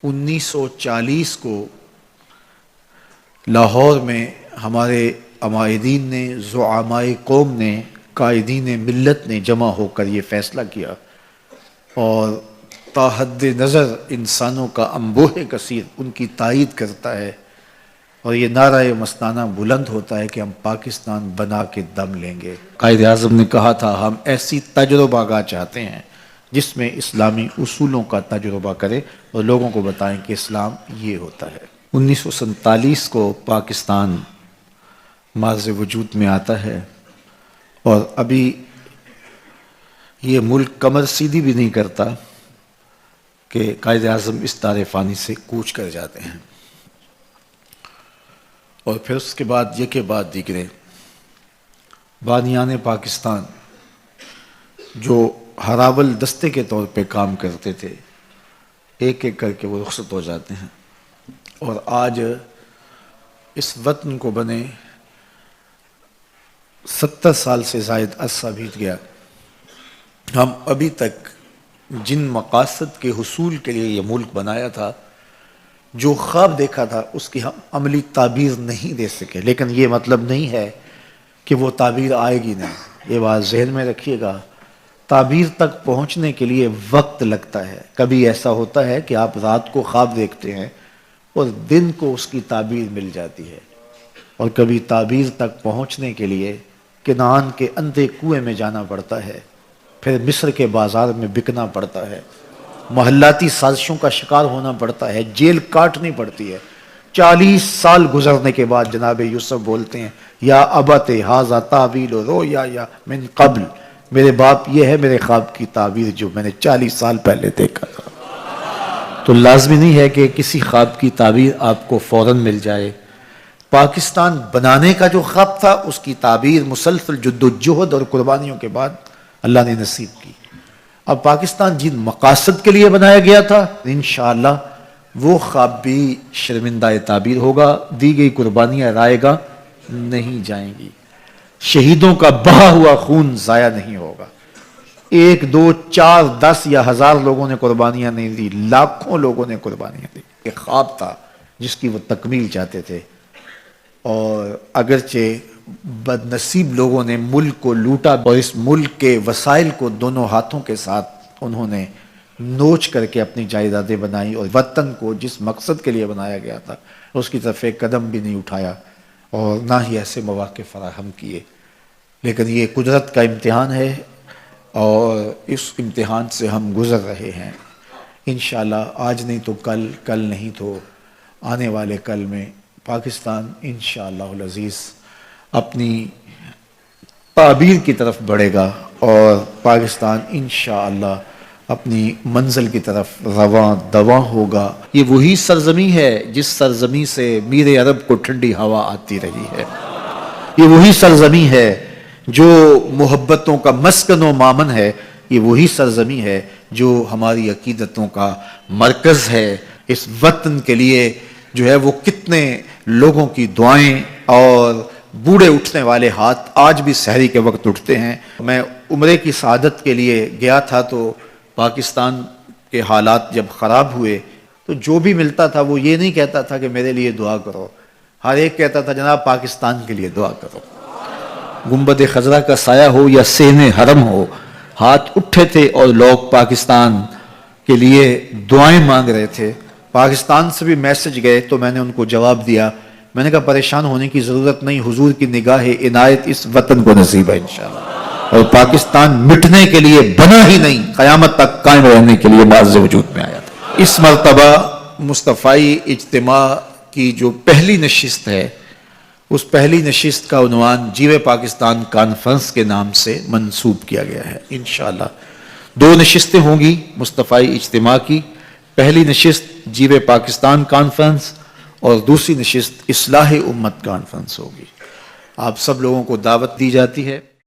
1940 کو لاہور میں ہمارے عمائدین نے، زعمائے قوم نے، قائدین ملت نے جمع ہو کر یہ فیصلہ کیا اور تا حد نظر انسانوں کا انبوہ کثیر ان کی تائید کرتا ہے، اور یہ نعرہ مستانہ بلند ہوتا ہے کہ ہم پاکستان بنا کے دم لیں گے۔ قائد اعظم نے کہا تھا ہم ایسی تجربہ گاہ چاہتے ہیں جس میں اسلامی اصولوں کا تجربہ کرے اور لوگوں کو بتائیں کہ اسلام یہ ہوتا ہے۔ 1947 کو پاکستان مارز وجود میں آتا ہے اور ابھی یہ ملک کمر سیدھی بھی نہیں کرتا کہ قائد اعظم اس دار فانی سے کوچ کر جاتے ہیں، اور پھر اس کے بعد یہ کے بعد دیگرے بانیان پاکستان جو ہراول دستے کے طور پہ کام کرتے تھے، ایک ایک کر کے وہ رخصت ہو جاتے ہیں، اور آج اس وطن کو بنے 70 سال سے زائد عرصہ بیت گیا۔ ہم ابھی تک جن مقاصد کے حصول کے لیے یہ ملک بنایا تھا، جو خواب دیکھا تھا، اس کی ہم عملی تعبیر نہیں دے سکے، لیکن یہ مطلب نہیں ہے کہ وہ تعبیر آئے گی نہیں۔ یہ بات ذہن میں رکھیے گا، تعبیر تک پہنچنے کے لیے وقت لگتا ہے۔ کبھی ایسا ہوتا ہے کہ آپ رات کو خواب دیکھتے ہیں اور دن کو اس کی تعبیر مل جاتی ہے، اور کبھی تعبیر تک پہنچنے کے لیے کنعان کے اندھے کنویں میں جانا پڑتا ہے، پھر مصر کے بازار میں بکنا پڑتا ہے، محلاتی سازشوں کا شکار ہونا پڑتا ہے، جیل کاٹنی پڑتی ہے۔ 40 سال گزرنے کے بعد جناب یوسف بولتے ہیں یا ابت ھذا تاویل رؤیا من قبل، میرے باپ یہ ہے میرے خواب کی تعبیر جو میں نے 40 سال پہلے دیکھا تھا۔ تو لازمی نہیں ہے کہ کسی خواب کی تعبیر آپ کو فوراً مل جائے۔ پاکستان بنانے کا جو خواب تھا اس کی تعبیر مسلسل جد و جہد اور قربانیوں کے بعد اللہ نے نصیب کی۔ اب پاکستان جن مقاصد کے لیے بنایا گیا تھا، انشاءاللہ وہ خواب بھی شرمندہ تعبیر ہوگا، دی گئی قربانیاں رائے گا نہیں جائیں گی، شہیدوں کا بہا ہوا خون ضائع نہیں ہوگا۔ 1 2 4 10 یا 1000 لوگوں نے قربانیاں نہیں دی، لاکھوں لوگوں نے قربانیاں دی۔ ایک خواب تھا جس کی وہ تکمیل چاہتے تھے، اور اگرچہ بد نصیب لوگوں نے ملک کو لوٹا اور اس ملک کے وسائل کو دونوں ہاتھوں کے ساتھ انہوں نے نوچ کر کے اپنی جائیدادیں بنائی، اور وطن کو جس مقصد کے لیے بنایا گیا تھا اس کی طرف ایک قدم بھی نہیں اٹھایا اور نہ ہی ایسے مواقع فراہم کیے۔ لیکن یہ قدرت کا امتحان ہے اور اس امتحان سے ہم گزر رہے ہیں۔ انشاءاللہ آج نہیں تو کل، کل نہیں تو آنے والے کل میں پاکستان انشاءاللہ العزیز اپنی تعبیر کی طرف بڑھے گا، اور پاکستان انشاءاللہ اپنی منزل کی طرف رواں دواں ہوگا۔ یہ وہی سرزمین ہے جس سرزمین سے میر عرب کو ٹھنڈی ہوا آتی رہی ہے، یہ وہی سرزمین ہے جو محبتوں کا مسکن و مامن ہے، یہ وہی سرزمین ہے جو ہماری عقیدتوں کا مرکز ہے۔ اس وطن کے لیے جو ہے وہ کتنے لوگوں کی دعائیں اور بوڑھے اٹھنے والے ہاتھ آج بھی سحری کے وقت اٹھتے ہیں۔ میں عمرے کی سعادت کے لیے گیا تھا تو پاکستان کے حالات جب خراب ہوئے تو جو بھی ملتا تھا وہ یہ نہیں کہتا تھا کہ میرے لیے دعا کرو، ہر ایک کہتا تھا جناب پاکستان کے لیے دعا کرو۔ گنبد خضرا کا سایہ ہو یا صحن حرم ہو، ہاتھ اٹھے تھے اور لوگ پاکستان کے لیے دعائیں مانگ رہے تھے۔ پاکستان سے بھی میسج گئے تو میں نے ان کو جواب دیا، میں نے کہا پریشان ہونے کی ضرورت نہیں، حضور کی نگاہ عنایت اس وطن کو نصیب ہے انشاءاللہ، اور پاکستان مٹنے کے لیے بنا ہی نہیں، قیامت تک قائم رہنے کے لیے معرض وجود میں آیا تھا۔ اس مرتبہ مصطفی اجتماع کی جو پہلی نشست ہے، اس پہلی نشست کا عنوان جیوے پاکستان کانفرنس کے نام سے منسوب کیا گیا ہے۔ انشاءاللہ 2 نشستیں ہوں گی مصطفی اجتماع کی، پہلی نشست جیوے پاکستان کانفرنس اور دوسری نشست اصلاح امت کانفرنس ہوگی۔ آپ سب لوگوں کو دعوت دی جاتی ہے۔